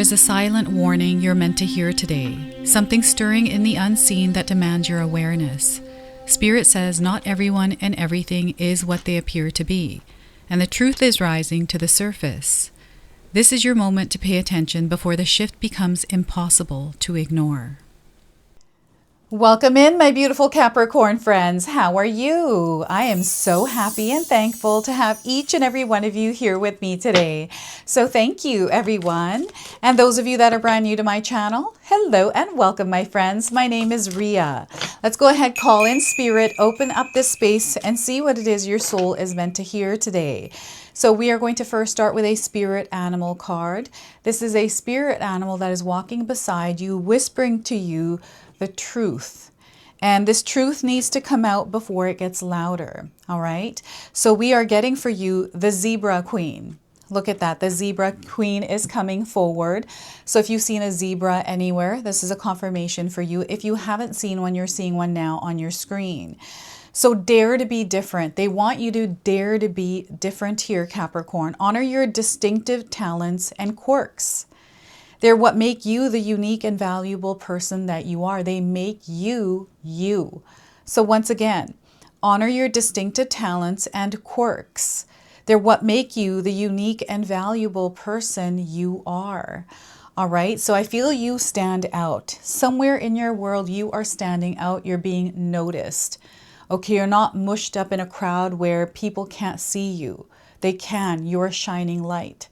is a silent warning you're meant to hear today, something stirring in the unseen that demands your awareness. Spirit says not everyone and everything is what they appear to be, and the truth is rising to the surface. This is your moment to pay attention before the shift becomes impossible to ignore. Welcome in, my beautiful Capricorn friends. How are you? I am so happy and thankful to have each and every one of you here with me today. So thank you, everyone. And those of you that are brand new to my channel, hello and welcome, my friends. My name is Ria. Let's go ahead, call in Spirit, open up this space and see what it is your soul is meant to hear today. So we are going to first start with a spirit animal card. This is a spirit animal that is walking beside you, whispering to you the truth. And this truth needs to come out before it gets louder. All right. So we are getting for you the zebra queen. Look at that. The zebra queen is coming forward. So if you've seen a zebra anywhere, this is a confirmation for you. If you haven't seen one, you're seeing one now on your screen. So dare to be different. They want you to dare to be different here, Capricorn. Honor your distinctive talents and quirks. They're what make you the unique and valuable person that you are. They make you, you. So once again, honor your distinctive talents and quirks. They're what make you the unique and valuable person you are. All right, so I feel you stand out. Somewhere in your world, you are standing out. You're being noticed. Okay, you're not mushed up in a crowd where people can't see you. They can. You're a shining light.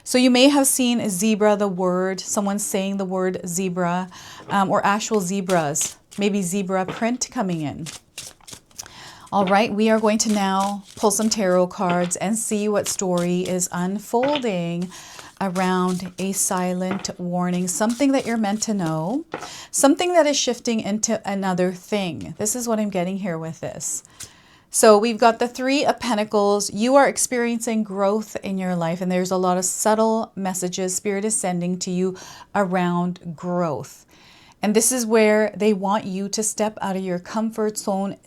So you may have seen zebra, the word, someone saying the word zebra, or actual zebras, maybe zebra print coming in. All right, we are going to now pull some tarot cards and see what story is unfolding around a silent warning, something that you're meant to know, something that is shifting into another thing. This is what I'm getting here with this. So we've got the Three of Pentacles. You are experiencing growth in your life, and there's a lot of subtle messages Spirit is sending to you around growth. And this is where they want you to step out of your comfort zone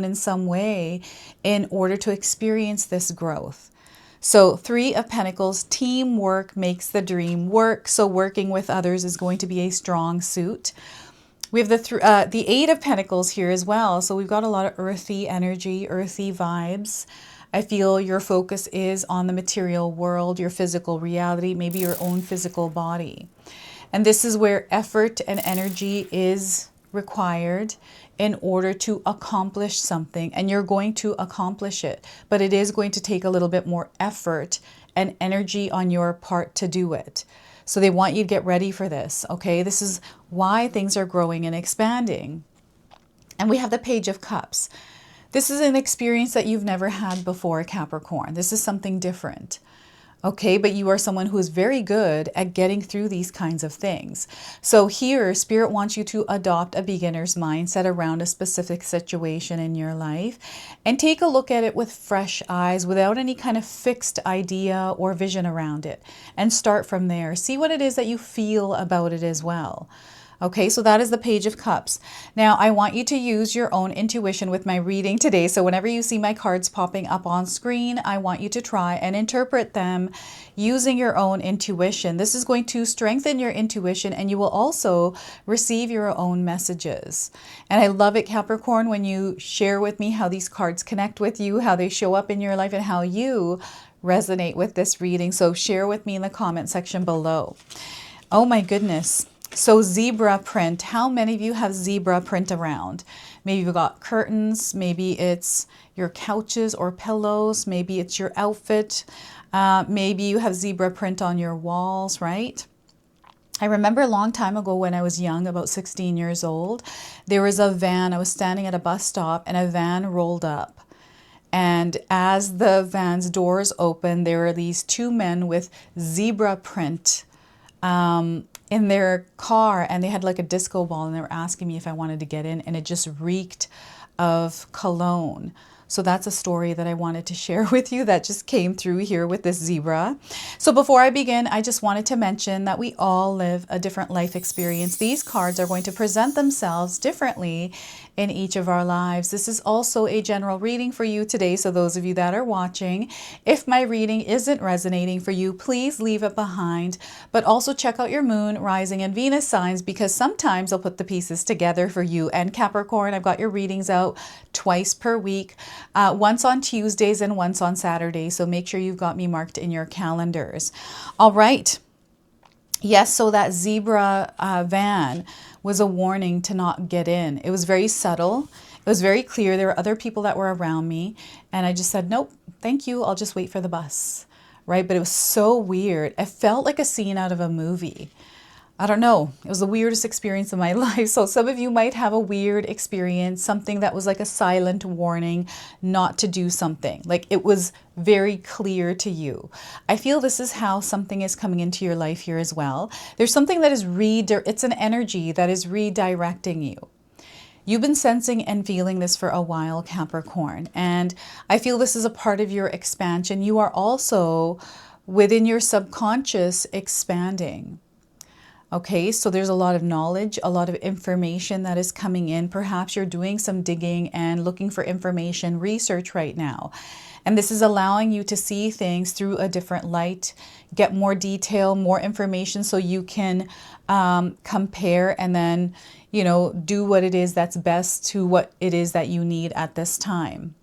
in some way in order to experience this growth. So Three of Pentacles, teamwork makes the dream work. So working with others is going to be a strong suit. We have the Eight of Pentacles here as well. So we've got a lot of earthy energy, earthy vibes. I feel your focus is on the material world, your physical reality, maybe your own physical body. And this is where effort and energy is required in order to accomplish something. And you're going to accomplish it, but it is going to take a little bit more effort and energy on your part to do it. So they want you to get ready for this, okay? This is why things are growing and expanding. And we have the Page of Cups. This is an experience that you've never had before, Capricorn. This is something different, okay? But you are someone who is very good at getting through these kinds of things. So here, Spirit wants you to adopt a beginner's mindset around a specific situation in your life and take a look at it with fresh eyes without any kind of fixed idea or vision around it, and start from there. See what it is that you feel about it as well. Okay, so that is the Page of Cups. Now, I want you to use your own intuition with my reading today. So whenever you see my cards popping up on screen, I want you to try and interpret them using your own intuition. This is going to strengthen your intuition, and you will also receive your own messages. And I love it, Capricorn, when you share with me how these cards connect with you, how they show up in your life, and how you resonate with this reading. So share with me in the comment section below. Oh my goodness. So zebra print, how many of you have zebra print around? Maybe you've got curtains, maybe it's your couches or pillows, maybe it's your outfit, maybe you have zebra print on your walls, right? I remember a long time ago when I was young, about 16 years old, there was a van. I was standing at a bus stop and a van rolled up. And as the van's doors opened, there were these two men with zebra print in their car, and they had like a disco ball, and they were asking me if I wanted to get in, and it just reeked of cologne. So that's a story that I wanted to share with you that just came through here with this zebra. So before I begin, I just wanted to mention that we all live a different life experience. These cards are going to present themselves differently in each of our lives. This is also a general reading for you today. So those of you that are watching, if my reading isn't resonating for you, please leave it behind. But also check out your moon, rising, and Venus signs, because sometimes I'll put the pieces together for you. And Capricorn, I've got your readings out twice per week, once on Tuesdays and once on Saturdays. So make sure you've got me marked in your calendars. All right. Yes, so that zebra van was a warning to not get in. It was very subtle. It was very clear. There were other people that were around me. And I just said, nope, thank you. I'll just wait for the bus. Right? But it was so weird. It felt like a scene out of a movie. I don't know. It was the weirdest experience of my life. So some of you might have a weird experience, something that was like a silent warning not to do something. Like it was very clear to you. I feel this is how something is coming into your life here as well. There's something that is it's an energy that is redirecting you. You've been sensing and feeling this for a while, Capricorn. And I feel this is a part of your expansion. You are also within your subconscious expanding. Okay, so there's a lot of knowledge, a lot of information that is coming in. Perhaps you're doing some digging and looking for information, research right now. And this is allowing you to see things through a different light, get more detail, more information, so you can compare and then, you know, do what it is that's best to what it is that you need at this time.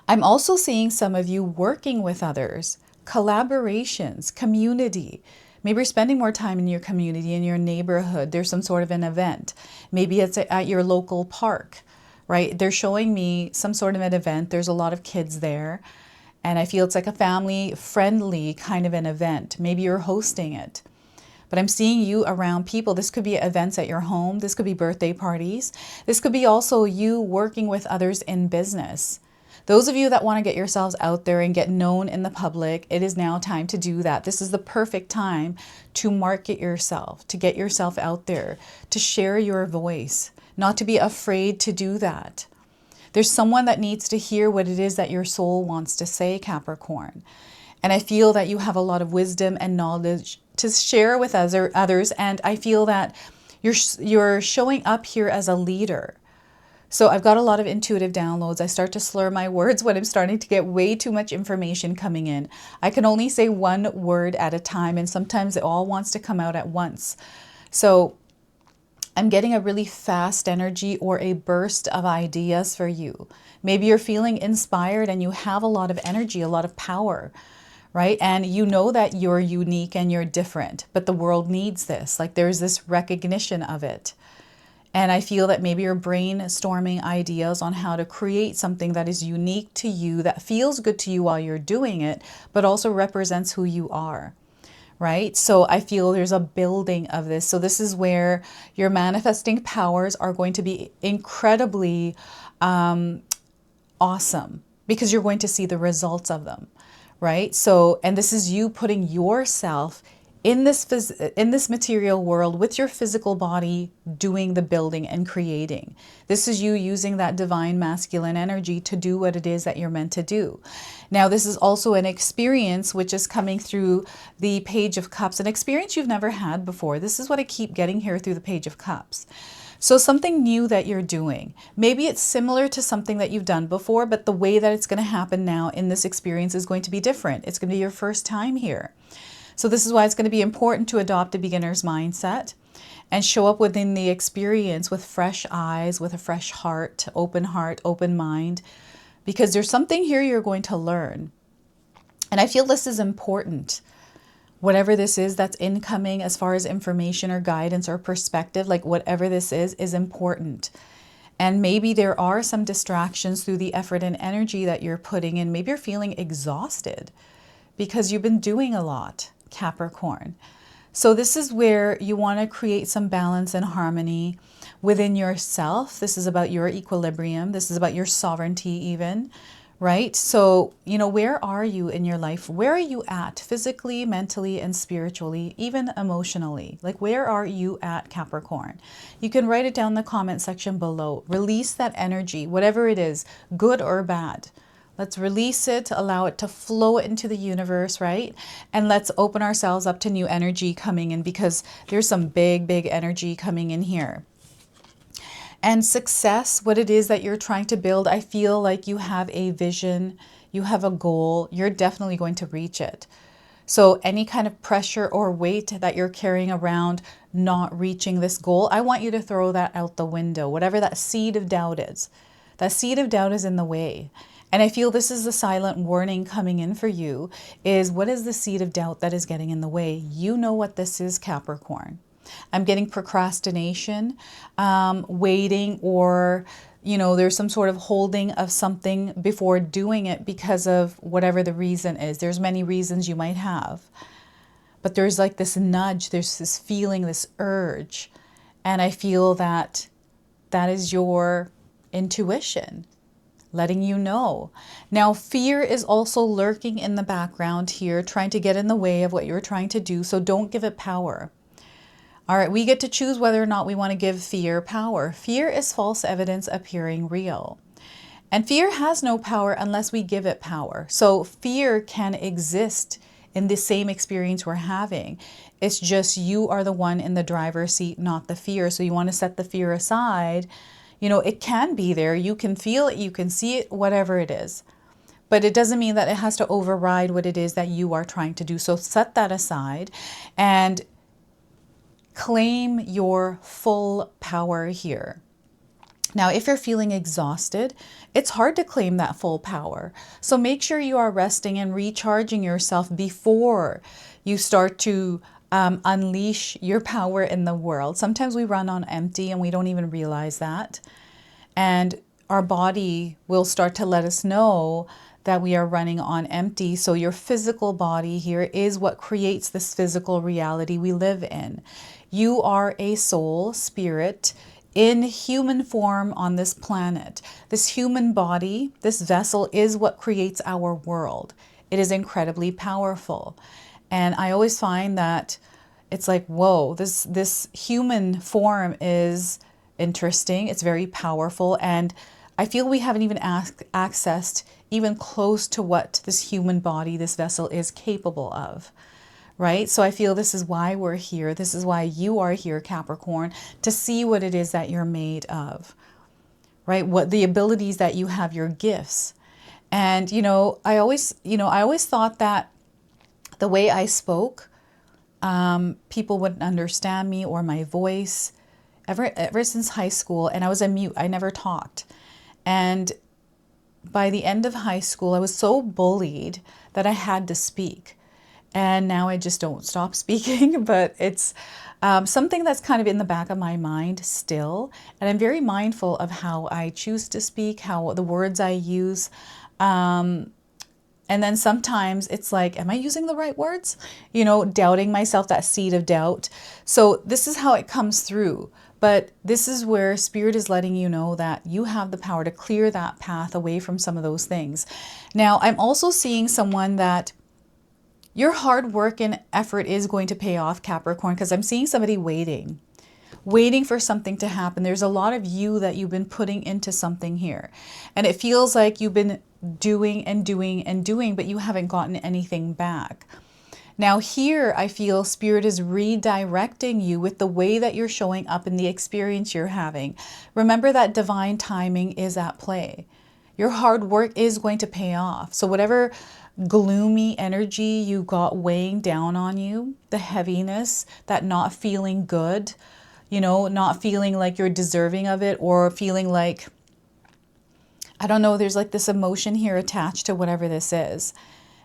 I'm also seeing some of you working with others, collaborations, community. Maybe you're spending more time in your community, in your neighborhood. There's some sort of an event. Maybe it's at your local park, right? They're showing me some sort of an event. There's a lot of kids there. And I feel it's like a family-friendly kind of an event. Maybe you're hosting it. But I'm seeing you around people. This could be events at your home. This could be birthday parties. This could be also you working with others in business. Those of you that want to get yourselves out there and get known in the public, it is now time to do that. This is the perfect time to market yourself, to get yourself out there, to share your voice, not to be afraid to do that. There's someone that needs to hear what it is that your soul wants to say, Capricorn. And I feel that you have a lot of wisdom and knowledge to share with others. And I feel that you're showing up here as a leader. So I've got a lot of intuitive downloads. I start to slur my words when I'm starting to get way too much information coming in. I can only say one word at a time, and sometimes it all wants to come out at once. So I'm getting a really fast energy or a burst of ideas for you. Maybe you're feeling inspired and you have a lot of energy, a lot of power, right? And you know that you're unique and you're different, but the world needs this. Like there's this recognition of it. And I feel that maybe you're brainstorming ideas on how to create something that is unique to you, that feels good to you while you're doing it, but also represents who you are, right? So I feel there's a building of this. So this is where your manifesting powers are going to be incredibly awesome, because you're going to see the results of them, right? So, and this is you putting yourself in this material world with your physical body, doing the building and creating. This is you using that divine masculine energy to do what it is that you're meant to do. Now, this is also an experience which is coming through the Page of Cups, an experience you've never had before. This is what I keep getting here through the Page of Cups. So something new that you're doing. Maybe it's similar to something that you've done before, but the way that it's going to happen now in this experience is going to be different. It's going to be your first time here. So this is why it's going to be important to adopt a beginner's mindset and show up within the experience with fresh eyes, with a fresh heart, open mind, because there's something here you're going to learn. And I feel this is important. Whatever this is that's incoming as far as information or guidance or perspective, like whatever this is important. And maybe there are some distractions through the effort and energy that you're putting in. Maybe you're feeling exhausted because you've been doing a lot, Capricorn. So this is where you want to create some balance and harmony within yourself. This is about your equilibrium. This is about your sovereignty even, right? So, you know, where are you in your life? Where are you at physically, mentally, and spiritually, even emotionally? Like, where are you at, Capricorn? You can write it down in the comment section below. Release that energy, whatever it is, good or bad. Let's release it, allow it to flow into the universe, right? And let's open ourselves up to new energy coming in, because there's some big energy coming in here. And success, what it is that you're trying to build, I feel like you have a vision, you have a goal, you're definitely going to reach it. So any kind of pressure or weight that you're carrying around not reaching this goal, I want you to throw that out the window. Whatever that seed of doubt is, that seed of doubt is in the way. And I feel this is the silent warning coming in for you, is what is the seed of doubt that is getting in the way? You know what this is, Capricorn. I'm getting procrastination, waiting, or there's some sort of holding of something before doing it because of whatever the reason is. There's many reasons you might have, but there's like this nudge, there's this feeling, this urge, and I feel that that is your intuition letting you know. Now, fear is also lurking in the background here, trying to get in the way of what you're trying to do, so don't give it power. All right, we get to choose whether or not we want to give fear power. Fear is false evidence appearing real. And fear has no power unless we give it power. So fear can exist in the same experience we're having. It's just you are the one in the driver's seat, not the fear. So you want to set the fear aside. It can be there. You can feel it, you can see it, whatever it is. But it doesn't mean that it has to override what it is that you are trying to do. So set that aside and claim your full power here. Now, if you're feeling exhausted, it's hard to claim that full power. So make sure you are resting and recharging yourself before you start to unleash your power in the world. Sometimes we run on empty and we don't even realize that. And our body will start to let us know that we are running on empty. So your physical body here is what creates this physical reality we live in. You are a soul, spirit, in human form on this planet. This human body, this vessel, is what creates our world. It is incredibly powerful. And I always find that it's like, whoa, this human form is interesting. It's very powerful. And I feel we haven't even accessed even close to what this human body, this vessel, is capable of. Right? So I feel this is why we're here. This is why you are here, Capricorn, to see what it is that you're made of, right? What the abilities that you have, your gifts. And, I always thought that the way I spoke, people wouldn't understand me or my voice ever since high school. And I was a mute. I never talked. And by the end of high school, I was so bullied that I had to speak. And now I just don't stop speaking, but it's something that's kind of in the back of my mind still. And I'm very mindful of how I choose to speak, how the words I use. And then sometimes it's like, am I using the right words? Doubting myself, that seed of doubt. So this is how it comes through. But this is where Spirit is letting you know that you have the power to clear that path away from some of those things. Now, I'm also seeing someone that your hard work and effort is going to pay off, Capricorn, because I'm seeing somebody waiting for something to happen. There's a lot of you that you've been putting into something here. And it feels like you've been doing and doing and doing, but you haven't gotten anything back. Now here, I feel Spirit is redirecting you with the way that you're showing up in the experience you're having. Remember that divine timing is at play. Your hard work is going to pay off. So whatever gloomy energy you got weighing down on you, the heaviness, that not feeling good, not feeling like you're deserving of it, or feeling like, I don't know, there's like this emotion here attached to whatever this is,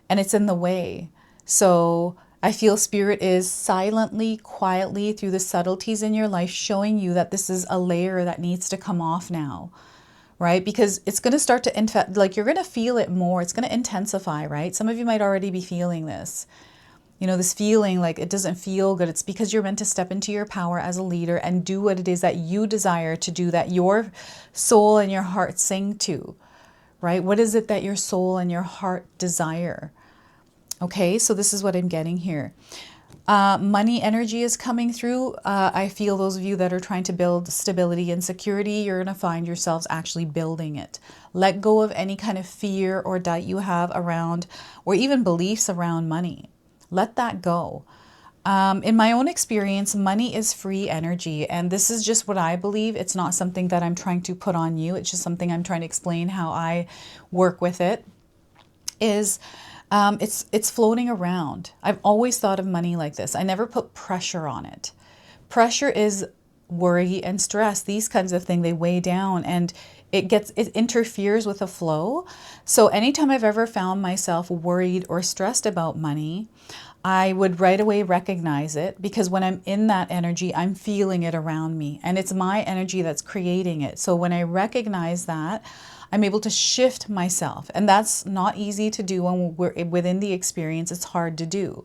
and it's in the way. So I feel Spirit is silently, quietly, through the subtleties in your life, showing you that this is a layer that needs to come off now. Right? Because it's going to start to, like, you're going to feel it more. It's going to intensify, right? Some of you might already be feeling this. This feeling like it doesn't feel good. It's because you're meant to step into your power as a leader and do what it is that you desire to do, that your soul and your heart sing to, right? What is it that your soul and your heart desire? Okay, so this is what I'm getting here. Money energy is coming through. I feel those of you that are trying to build stability and security, you're going to find yourselves actually building it. Let go of any kind of fear or doubt you have around, or even beliefs around money. Let that go. In my own experience, money is free energy, and this is just what I believe. It's not something that I'm trying to put on you. It's just something I'm trying to explain how I work with it. It's floating around. I've always thought of money like this. I never put pressure on it. Pressure is worry and stress. These kinds of things, they weigh down, and it interferes with the flow. So anytime I've ever found myself worried or stressed about money, I would right away recognize it, because when I'm in that energy, I'm feeling it around me, and it's my energy that's creating it. So when I recognize that, I'm able to shift myself, and that's not easy to do when we're within the experience. It's hard to do.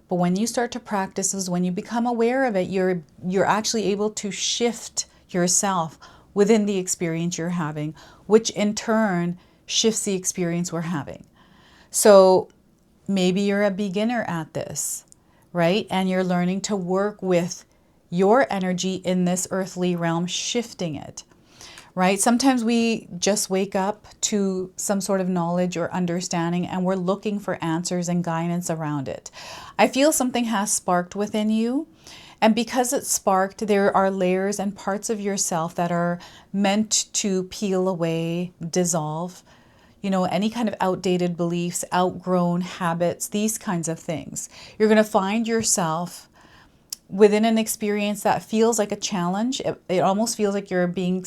But when you start to practice, is when you become aware of it, you're actually able to shift yourself within the experience you're having, which in turn shifts the experience we're having. So maybe you're a beginner at this, right? And you're learning to work with your energy in this earthly realm, shifting it, right? Sometimes we just wake up to some sort of knowledge or understanding, and we're looking for answers and guidance around it. I feel something has sparked within you. And because it's sparked, there are layers and parts of yourself that are meant to peel away, dissolve, any kind of outdated beliefs, outgrown habits, these kinds of things. You're going to find yourself within an experience that feels like a challenge. It almost feels like you're being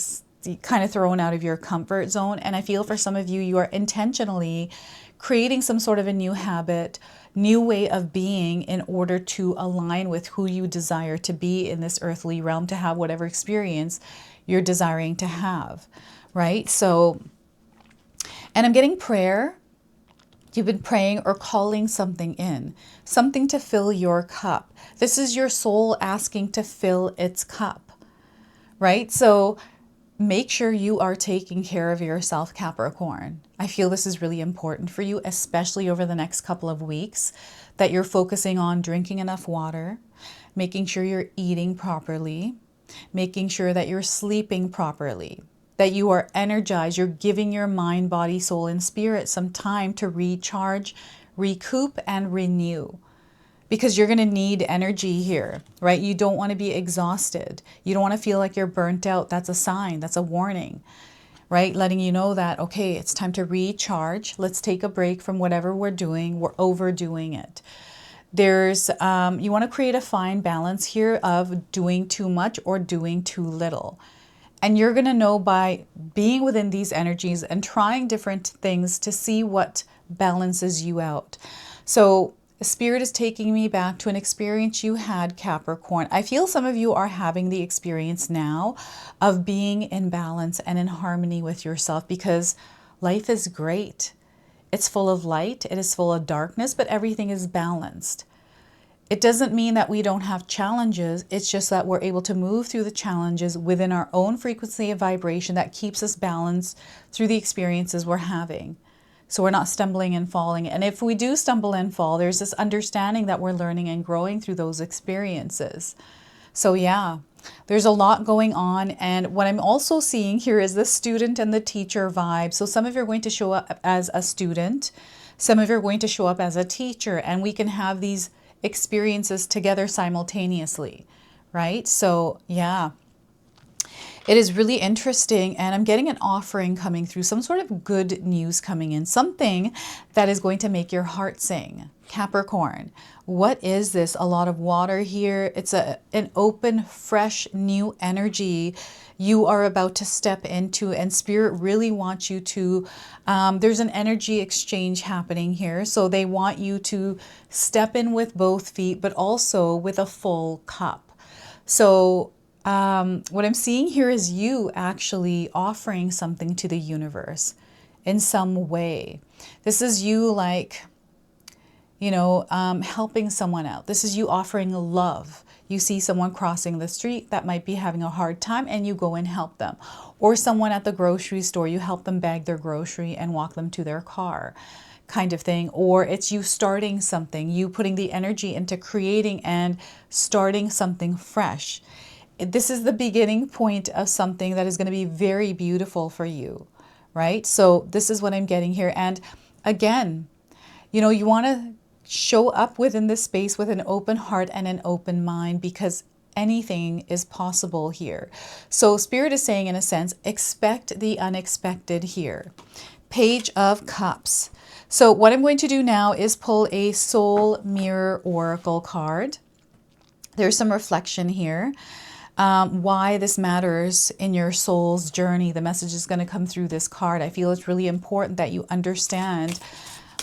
kind of thrown out of your comfort zone. And I feel for some of you, you are intentionally creating some sort of a new habit, new way of being, in order to align with who you desire to be in this earthly realm, to have whatever experience you're desiring to have, right? So, and I'm getting prayer. You've been praying or calling something in, something to fill your cup. This is your soul asking to fill its cup, right? So make sure you are taking care of yourself, Capricorn. I feel this is really important for you, especially over the next couple of weeks, that you're focusing on drinking enough water, making sure you're eating properly, making sure that you're sleeping properly, that you are energized. You're giving your mind, body, soul, and spirit some time to recharge, recoup, and renew. Because you're going to need energy here, right? You don't want to be exhausted. You don't want to feel like you're burnt out. That's a sign. That's a warning, right? Letting you know that, okay, it's time to recharge. Let's take a break from whatever we're doing. We're overdoing it. You want to create a fine balance here of doing too much or doing too little. And you're going to know by being within these energies and trying different things to see what balances you out. So Spirit is taking me back to an experience you had, Capricorn. I feel some of you are having the experience now of being in balance and in harmony with yourself, because life is great. It's full of light. It is full of darkness, but everything is balanced. It doesn't mean that we don't have challenges. It's just that we're able to move through the challenges within our own frequency of vibration that keeps us balanced through the experiences we're having. So we're not stumbling and falling. And if we do stumble and fall, there's this understanding that we're learning and growing through those experiences. So yeah, there's a lot going on. And what I'm also seeing here is the student and the teacher vibe. So some of you are going to show up as a student. Some of you are going to show up as a teacher. And we can have these experiences together simultaneously, right? So yeah, it is really interesting. And I'm getting an offering coming through, some sort of good news coming in, something that is going to make your heart sing. Capricorn, what is this? A lot of water here. It's an open, fresh, new energy you are about to step into, and Spirit really wants you to, there's an energy exchange happening here. So they want you to step in with both feet, but also with a full cup. So what I'm seeing here is you actually offering something to the universe in some way. This is you helping someone out. This is you offering love. You see someone crossing the street that might be having a hard time, and you go and help them. Or someone at the grocery store, you help them bag their grocery and walk them to their car, kind of thing. Or it's you starting something, you putting the energy into creating and starting something fresh. This is the beginning point of something that is going to be very beautiful for you, right? So this is what I'm getting here. And again, you want to show up within this space with an open heart and an open mind, because anything is possible here. So Spirit is saying, in a sense, expect the unexpected here. Page of Cups. So what I'm going to do now is pull a Soul Mirror Oracle card. There's some reflection here. Why this matters in your soul's journey. The message is going to come through this card. I feel it's really important that you understand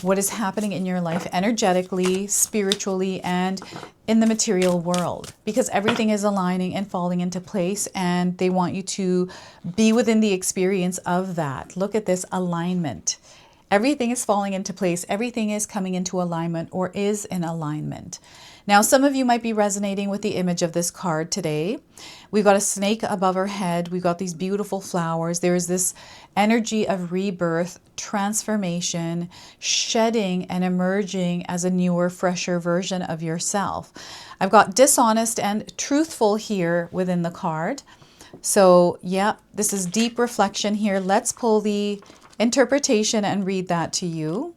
what is happening in your life energetically, spiritually, and in the material world, because everything is aligning and falling into place, and they want you to be within the experience of that. Look at this alignment. Everything is falling into place. Everything is coming into alignment, or is in alignment. Now, some of you might be resonating with the image of this card today. We've got a snake above our head. We've got these beautiful flowers. There is this energy of rebirth, transformation, shedding and emerging as a newer, fresher version of yourself. I've got dishonest and truthful here within the card. So yeah, this is deep reflection here. Let's pull the interpretation and read that to you.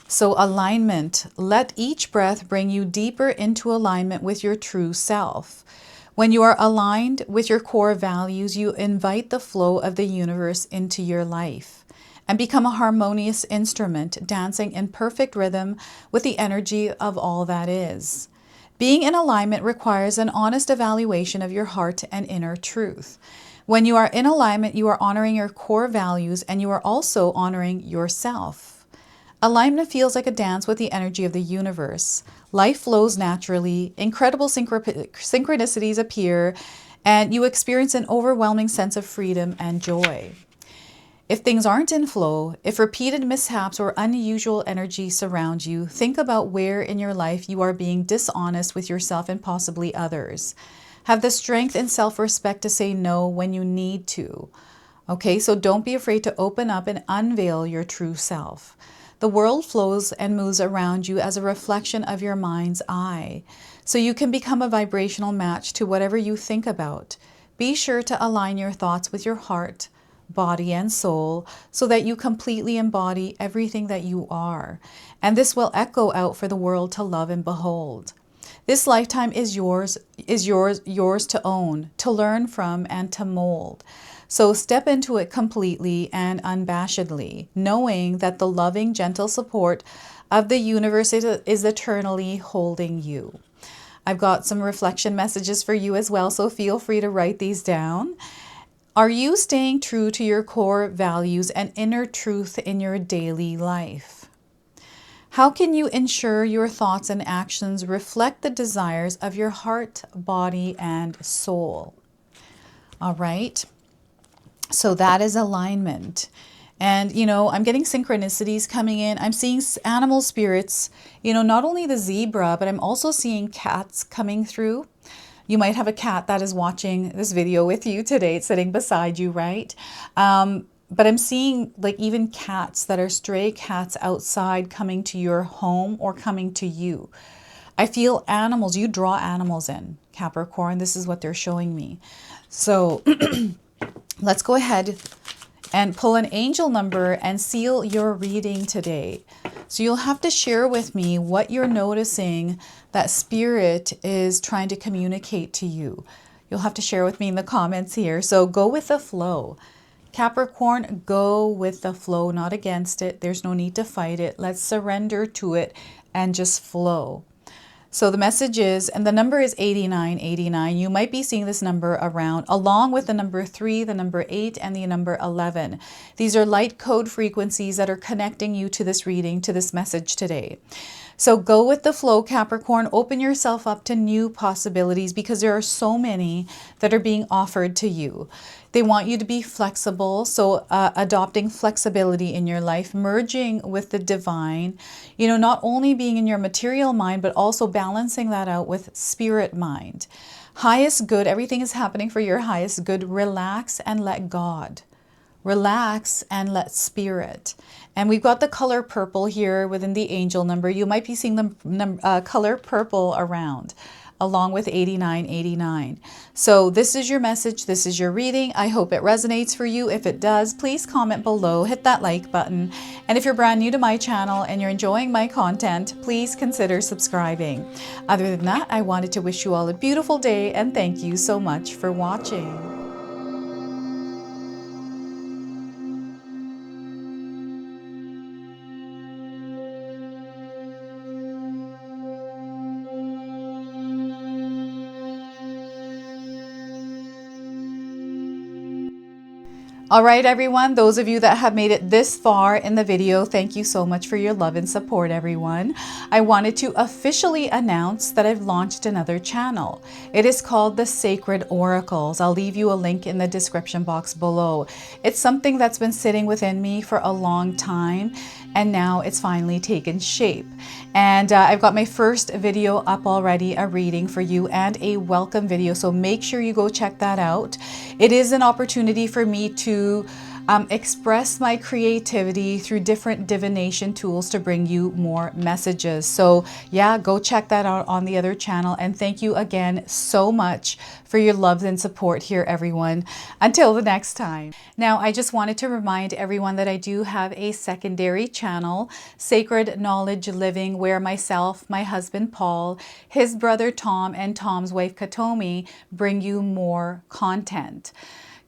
So alignment, let each breath bring you deeper into alignment with your true self. When you are aligned with your core values, you invite the flow of the universe into your life and become a harmonious instrument, dancing in perfect rhythm with the energy of all that is. Being in alignment requires an honest evaluation of your heart and inner truth. When you are in alignment, you are honoring your core values, and you are also honoring yourself. Alignment feels like a dance with the energy of the universe. Life flows naturally, incredible synchronicities appear, and you experience an overwhelming sense of freedom and joy. If things aren't in flow, if repeated mishaps or unusual energy surround you, think about where in your life you are being dishonest with yourself and possibly others. Have the strength and self-respect to say no when you need to. Okay, so don't be afraid to open up and unveil your true self. The world flows and moves around you as a reflection of your mind's eye, so you can become a vibrational match to whatever you think about. Be sure to align your thoughts with your heart, body, and soul so that you completely embody everything that you are, and this will echo out for the world to love and behold. This lifetime is yours to own, to learn from, and to mold. So step into it completely and unabashedly, knowing that the loving, gentle support of the universe is eternally holding you. I've got some reflection messages for you as well, so feel free to write these down. Are you staying true to your core values and inner truth in your daily life? How can you ensure your thoughts and actions reflect the desires of your heart, body, and soul? All right. So that is alignment. And, you know, I'm getting synchronicities coming in. I'm seeing animal spirits, you know, not only the zebra, but I'm also seeing cats coming through. You might have a cat that is watching this video with you today. It's sitting beside you, right? But I'm seeing like even cats that are stray cats outside coming to your home or coming to you. I feel animals. You draw animals in, Capricorn. This is what they're showing me. So let's go ahead and pull an angel number and seal your reading today. So you'll have to share with me what you're noticing that Spirit is trying to communicate to you. You'll have to share with me in the comments here. So go with the flow. Capricorn, go with the flow, not against it. There's no need to fight it. Let's surrender to it and just flow. So the message is, and the number is 8989. You might be seeing this number around, along with the number 3, the number 8, and the number 11. These are light code frequencies that are connecting you to this reading, to this message today. So go with the flow, Capricorn. Open yourself up to new possibilities because there are so many that are being offered to you. They want you to be flexible, so adopting flexibility in your life, merging with the divine, you know, not only being in your material mind, but also balancing that out with spirit mind. Highest good, everything is happening for your highest good. Relax and let God. Relax and let Spirit. And we've got the color purple here within the angel number. You might be seeing the color purple around. along with 8989. So this is your message. This is your reading. I hope it resonates for you. If it does, please comment below, hit that like button. And if you're brand new to my channel and you're enjoying my content, please consider subscribing. Other than that, I wanted to wish you all a beautiful day and thank you so much for watching. All right, everyone, those of you that have made it this far in the video, thank you so much for your love and support, everyone. I wanted to officially announce that I've launched another channel. It is called The Sacred Oracles. I'll leave you a link in the description box below. It's something that's been sitting within me for a long time, and now it's finally taken shape. And I've got my first video up already, a reading for you and a welcome video. So make sure you go check that out. It is an opportunity for me to express my creativity through different divination tools to bring you more messages. So yeah, go check that out on the other channel. And thank you again so much for your love and support here, everyone. Until the next time. Now, I just wanted to remind everyone that I do have a secondary channel, Sacred Knowledge Living, where myself, my husband Paul, his brother Tom, and Tom's wife Katomi bring you more content.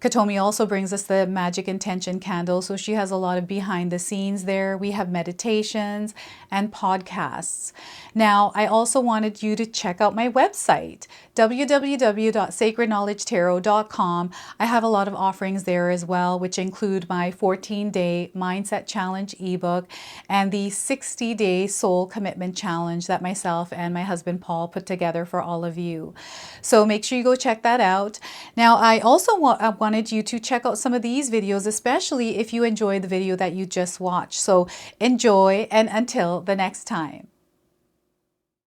Katomi also brings us the Magic Intention candle, so she has a lot of behind the scenes there. We have meditations and podcasts. Now, I also wanted you to check out my website, www.sacredknowledgetarot.com. I have a lot of offerings there as well, which include my 14-day Mindset Challenge ebook and the 60-day Soul Commitment Challenge that myself and my husband Paul put together for all of you. So make sure you go check that out. Now, I also wanted you to check out some of these videos, especially if you enjoyed the video that you just watched. So enjoy, and until the next time.